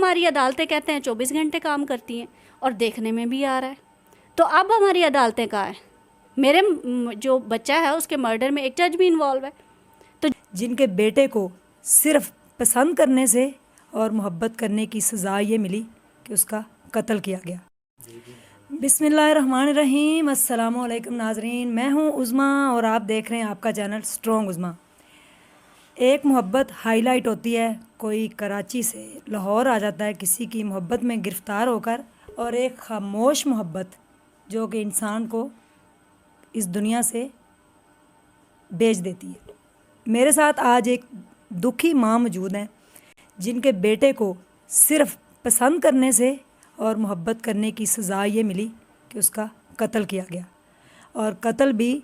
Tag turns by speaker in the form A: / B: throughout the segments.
A: हमारी अदालतें कहते हैं 24 घंटे काम करती हैं और देखने में भी आ रहा है। तो अब हमारी अदालतें कहाँ हैं? मेरे जो बच्चा है उसके मर्डर में एक जज भी इन्वॉल्व है। तो
B: जिनके बेटे को सिर्फ पसंद करने से और मोहब्बत करने की सज़ा ये मिली कि उसका कत्ल किया गया। बिस्मिल्लाहिर्रहमानिर्रहीम, अस्सलामु अलैकुम नाजरीन, मैं हूँ उज़मा और आप देख रहे हैं आपका चैनल स्ट्रॉन्ग उज़मा। एक मोहब्बत हाईलाइट होती है, कोई कराची से लाहौर आ जाता है किसी की मोहब्बत में गिरफ़्तार होकर, और एक खामोश मोहब्बत जो कि इंसान को इस दुनिया से बेच देती है। मेरे साथ आज एक दुखी माँ मौजूद हैं जिनके बेटे को सिर्फ पसंद करने से और मोहब्बत करने की सज़ा ये मिली कि उसका कत्ल किया गया, और कत्ल भी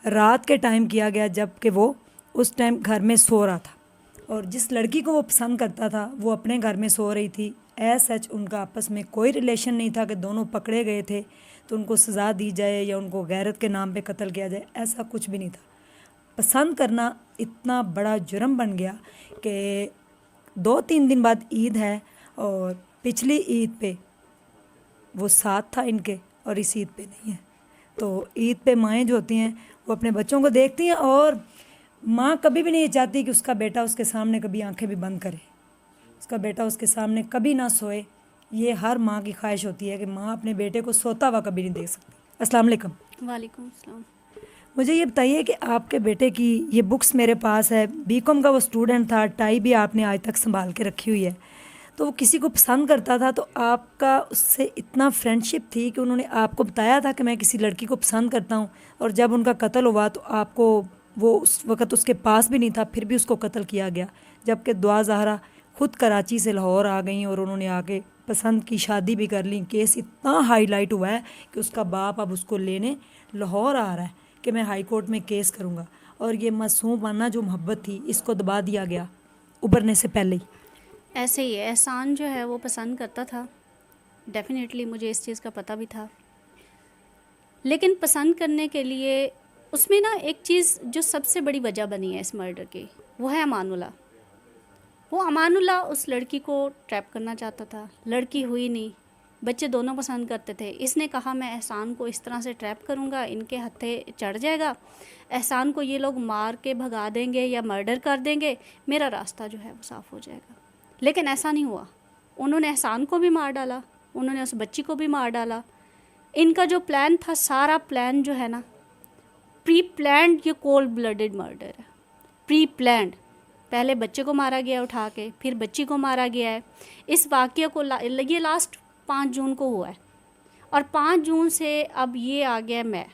B: रात के टाइम किया गया जबकि वो उस टाइम घर में सो रहा था, और जिस लड़की को वो पसंद करता था वो अपने घर में सो रही थी। सच उनका आपस में कोई रिलेशन नहीं था कि दोनों पकड़े गए थे तो उनको सज़ा दी जाए या उनको गैरत के नाम पे कत्ल किया जाए, ऐसा कुछ भी नहीं था। पसंद करना इतना बड़ा जुर्म बन गया कि 2-3 दिन बाद ईद है और पिछली ईद पे वो साथ था इनके और इस ईद पे नहीं है। तो ईद पे माएँ जो होती हैं वो अपने बच्चों को देखती हैं, और माँ कभी भी नहीं चाहती कि उसका बेटा उसके सामने कभी आंखें भी बंद करे, उसका बेटा उसके सामने कभी ना सोए। ये हर माँ की ख्वाहिश होती है कि माँ अपने बेटे को सोता हुआ कभी नहीं देख सकती। अस्सलाम वालेकुम।
A: वालेकुम अस्सलाम।
B: मुझे ये बताइए कि आपके बेटे की ये बुक्स मेरे पास है, बीकॉम का वो स्टूडेंट था, टाई भी आपने आज तक संभाल के रखी हुई है। तो वो किसी को पसंद करता था, तो आपका उससे इतना फ्रेंडशिप थी कि उन्होंने आपको बताया था कि मैं किसी लड़की को पसंद करता हूँ, और जब उनका कत्ल हुआ तो आपको वो उस वक़्त उसके पास भी नहीं था, फिर भी उसको कत्ल किया गया, जबकि दुआ ज़हरा ख़ुद कराची से लाहौर आ गई और उन्होंने आके पसंद की शादी भी कर ली। केस इतना हाईलाइट हुआ है कि उसका बाप अब उसको लेने लाहौर आ रहा है कि मैं हाई कोर्ट में केस करूँगा, और ये मासूमाना जो मोहब्बत थी इसको दबा दिया गया उभरने से पहले ही।
A: ऐसे ही है, एहसान जो है वो पसंद करता था, डेफिनेटली मुझे इस चीज़ का पता भी था। लेकिन पसंद करने के लिए उसमें ना एक चीज़ जो सबसे बड़ी वजह बनी है इस मर्डर की, वो है अमानुल्लाह। वो अमानुल्लाह उस लड़की को ट्रैप करना चाहता था, लड़की हुई नहीं, बच्चे दोनों पसंद करते थे। इसने कहा मैं एहसान को इस तरह से ट्रैप करूँगा, इनके हत्थे चढ़ जाएगा, एहसान को ये लोग मार के भगा देंगे या मर्डर कर देंगे, मेरा रास्ता जो है वो साफ़ हो जाएगा। लेकिन ऐसा नहीं हुआ। उन्होंने एहसान को भी मार डाला, उन्होंने उस बच्ची को भी मार डाला। इनका जो प्लान था, सारा प्लान जो है ना, प्री प्लान्ड, ये कोल्ड ब्लडेड मर्डर है, प्री प्लान्ड। पहले बच्चे को मारा गया उठा के, फिर बच्ची को मारा गया है। इस वाक़ये को ये लास्ट 5 जून को हुआ है, और 5 जून से अब ये आ गया मैं,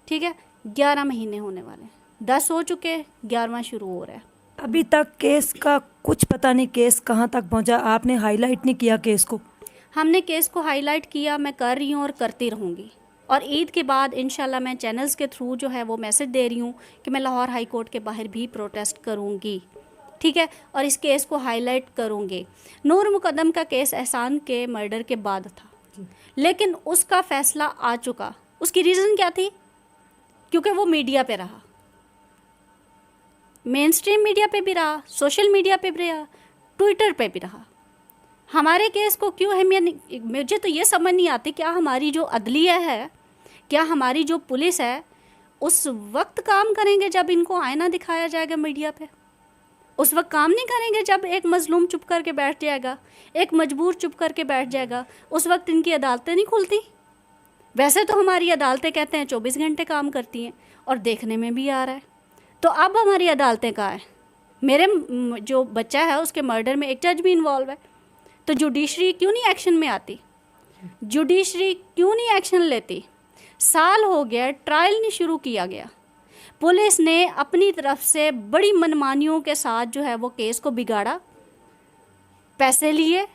A: ठीक है, 11 महीने होने वाले हैं, 10 हो चुके, 11वां शुरू हो रहा है।
B: अभी तक केस का कुछ पता नहीं, केस कहाँ तक पहुँचा? आपने हाईलाइट नहीं किया केस को?
A: हमने केस को हाईलाइट किया, मैं कर रही हूँ और करती रहूँगी, और ईद के बाद इंशाल्लाह मैं चैनल्स के थ्रू जो है वो मैसेज दे रही हूँ कि मैं लाहौर हाई कोर्ट के बाहर भी प्रोटेस्ट करूँगी, ठीक है, और इस केस को हाईलाइट करूँगी। नूर मुकद्दम का केस एहसान के मर्डर के बाद था, लेकिन उसका फ़ैसला आ चुका। उसकी रीज़न क्या थी? क्योंकि वो मीडिया पे रहा, मेन स्ट्रीम मीडिया पे भी रहा, सोशल मीडिया पे भी रहा, ट्विटर पे भी रहा। हमारे केस को क्यों अहमियत नहीं, मुझे तो ये समझ नहीं आती, क्या हमारी जो अदलिया है, क्या हमारी जो पुलिस है, उस वक्त काम करेंगे जब इनको आईना दिखाया जाएगा मीडिया पे? उस वक्त काम नहीं करेंगे जब एक मजलूम चुप करके बैठ जाएगा, एक मजबूर चुप करके बैठ जाएगा, उस वक्त इनकी अदालतें नहीं खुलती? वैसे तो हमारी अदालतें कहते हैं 24 घंटे काम करती हैं और देखने में भी आ रहा है। तो अब हमारी अदालतें कहाँ हैं? मेरे जो बच्चा है उसके मर्डर में एक जज भी इन्वॉल्व है। तो जुडिशरी क्यों नहीं एक्शन में आती? जुडिशरी क्यों नहीं एक्शन लेती? साल हो गया, ट्रायल नहीं शुरू किया गया। पुलिस ने अपनी तरफ से बड़ी मनमानियों के साथ जो है वो केस को बिगाड़ा, पैसे लिए,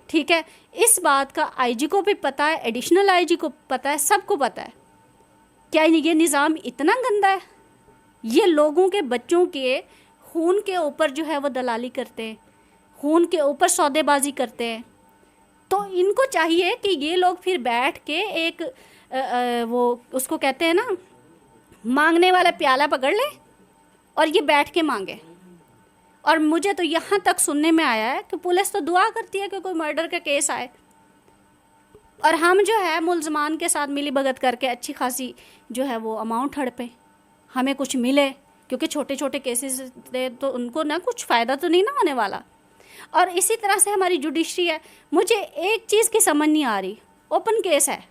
A: ठीक है। इस बात का आईजी को भी पता है, एडिशनल आईजी को पता है, सबको पता है। क्या ये निज़ाम इतना गंदा है? ये लोगों के बच्चों के खून के ऊपर जो है वो दलाली करते हैं, खून के ऊपर सौदेबाजी करते हैं। तो इनको चाहिए कि ये लोग फिर बैठ के एक वो उसको कहते हैं ना, मांगने वाला प्याला पकड़ ले और ये बैठ के मांगे, और मुझे तो यहाँ तक सुनने में आया है कि पुलिस तो दुआ करती है कि कोई मर्डर का केस आए, और हम जो है मुलजमान के साथ मिली भगत करके अच्छी खासी जो है वो अमाउंट हड़पें, हमें कुछ मिले, क्योंकि छोटे छोटे केसेस थे तो उनको ना कुछ फ़ायदा तो नहीं ना होने वाला। और इसी तरह से हमारी जुडिशरी है। मुझे एक चीज़ की समझ नहीं आ रही, ओपन केस है,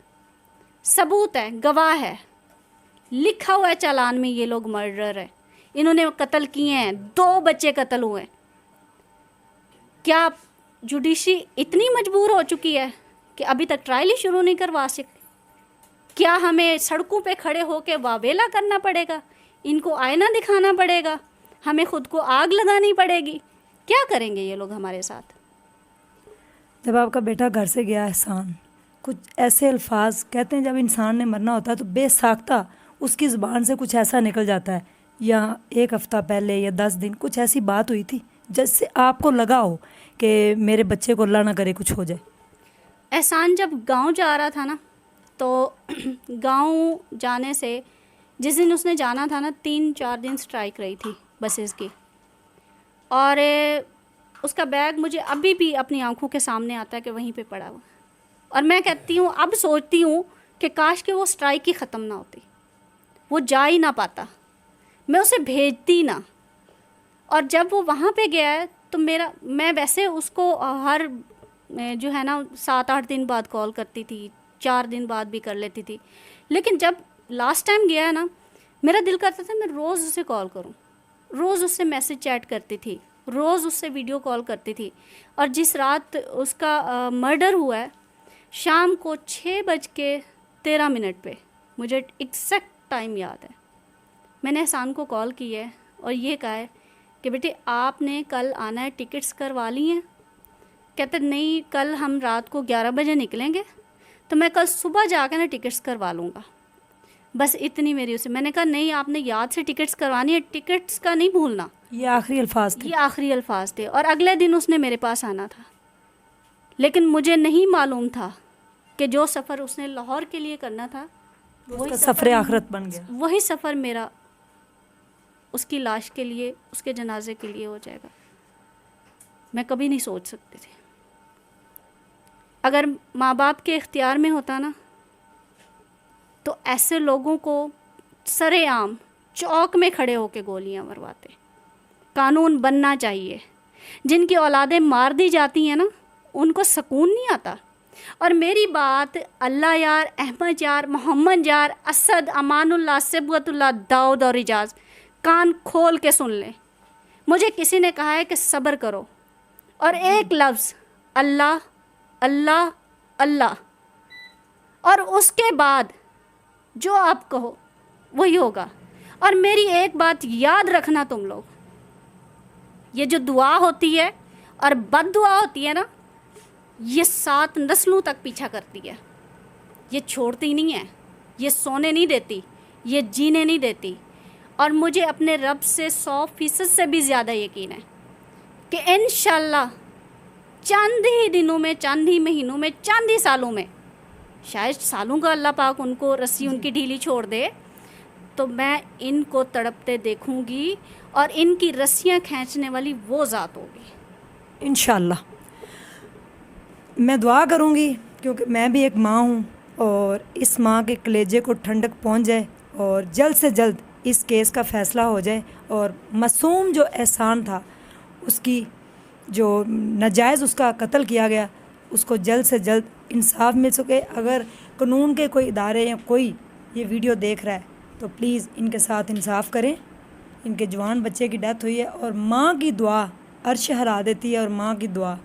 A: सबूत है, गवाह है, लिखा हुआ है चालान में ये लोग मर्डर है, इन्होंने कत्ल किए हैं, 2 बच्चे कत्ल हुए हैं। क्या जुडिशरी इतनी मजबूर हो चुकी है कि अभी तक ट्रायल ही शुरू नहीं करवा सकती? क्या हमें सड़कों पे खड़े होकर वावेला करना पड़ेगा, इनको आईना दिखाना पड़ेगा, हमें खुद को आग लगानी पड़ेगी? क्या करेंगे ये लोग हमारे साथ?
B: जब आपका बेटा घर से गया एहसान, कुछ ऐसे अल्फाज कहते हैं, जब इंसान ने मरना होता है तो बेसाख्ता उसकी ज़ुबान से कुछ ऐसा निकल जाता है, या 1 हफ़्ता पहले या 10 दिन कुछ ऐसी बात हुई थी जिससे आपको लगा हो कि मेरे बच्चे को अल्लाह ना करे कुछ हो जाए?
A: एहसान जब गांव जा रहा था ना, तो गांव जाने से जिस दिन उसने जाना था ना, 3-4 दिन स्ट्राइक रही थी बसेस की, और उसका बैग मुझे अभी भी अपनी आंखों के सामने आता है कि वहीं पे पड़ा हुआ। और मैं कहती हूँ, अब सोचती हूँ कि काश कि वो स्ट्राइक ही ख़त्म ना होती, वो जा ही ना पाता, मैं उसे भेजती ना। और जब वो वहाँ पे गया है तो मैं वैसे उसको हर जो है ना 7-8 दिन बाद कॉल करती थी, 4 दिन बाद भी कर लेती थी, लेकिन जब लास्ट टाइम गया है ना, मेरा दिल करता था मैं रोज़ उसे कॉल करूं, रोज़ उससे मैसेज चैट करती थी, रोज़ उससे वीडियो कॉल करती थी। और जिस रात उसका मर्डर हुआ है, शाम को 6:13 पे, मुझे एग्जैक्ट टाइम याद है, मैंने एहसान को कॉल की है और ये कहा है कि बेटे आपने कल आना है, टिकट्स करवा ली हैं? कहते नहीं, कल हम रात को 11 बजे निकलेंगे, तो मैं कल सुबह जाकर ना टिकट्स करवा लूँगा। बस इतनी मेरी उसे, मैंने कहा नहीं, आपने याद से टिकट्स करवानी है, टिकट्स का नहीं भूलना।
B: ये आखिरी अल्फाज थे?
A: ये आखिरी अल्फाज थे। और अगले दिन उसने मेरे पास आना था, लेकिन मुझे नहीं मालूम था कि जो सफ़र उसने लाहौर के लिए करना था
B: वही सफ़र आखिरत बन गया।
A: वही सफ़र मेरा उसकी लाश के लिए, उसके जनाजे के लिए हो जाएगा। मैं कभी नहीं सोच सकती थी। अगर माँ बाप के इख्तियार में होता ना, तो ऐसे लोगों को सरेआम चौक में खड़े होकर गोलियां मरवाते। कानून बनना चाहिए। जिनकी औलादें मार दी जाती हैं ना, उनको सुकून नहीं आता। और मेरी बात अल्लाह यार, अहमद यार, मोहम्मद यार, असद, अमानुल्लाह, सिबगतुल्लाह, दाऊद और इजाज़ कान खोल के सुन लें। मुझे किसी ने कहा है कि सब्र करो, और एक लफ्ज़ अल्लाह अल्लाह अल्लाह, और उसके बाद जो आप कहो वही होगा। और मेरी एक बात याद रखना तुम लोग, ये जो दुआ होती है और बद दुआ होती है ना, ये 7 नस्लों तक पीछा करती है। ये छोड़ती नहीं है, ये सोने नहीं देती, ये जीने नहीं देती। और मुझे अपने रब से 100% से भी ज़्यादा यकीन है कि इंशाल्लाह चंद ही दिनों में, चंद ही महीनों में, चंद ही सालों में, शायद सालों का अल्लाह पाक उनको रस्सी उनकी ढीली छोड़ दे, तो मैं इनको तड़पते देखूंगी और इनकी रस्सियां खींचने वाली वो ज़ात होगी
B: इंशाल्लाह। मैं दुआ करूंगी, क्योंकि मैं भी एक माँ हूँ, और इस माँ के कलेजे को ठंडक पहुँच जाए और जल्द से जल्द इस केस का फ़ैसला हो जाए, और मासूम जो एहसान था, उसकी जो नाजायज़ उसका कत्ल किया गया, उसको जल्द से जल्द इंसाफ मिल सके। अगर कानून के कोई इदारे या कोई ये वीडियो देख रहा है तो प्लीज़ इनके साथ इंसाफ करें। इनके जवान बच्चे की डेथ हुई है, और माँ की दुआ अर्श हरा देती है, और माँ की दुआ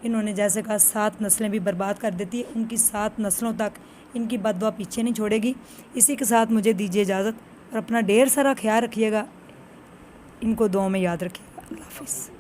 B: इन्होंने जैसे कहा 7 नस्लें भी बर्बाद कर देती है। उनकी 7 नस्लों तक इनकी बददुआ पीछे नहीं छोड़ेगी। इसी के साथ मुझे दीजिए इजाज़त, और अपना ढेर सारा ख्याल रखिएगा। इनको दुआ में याद रखिएगा। अल्लाह हाफ़िज़।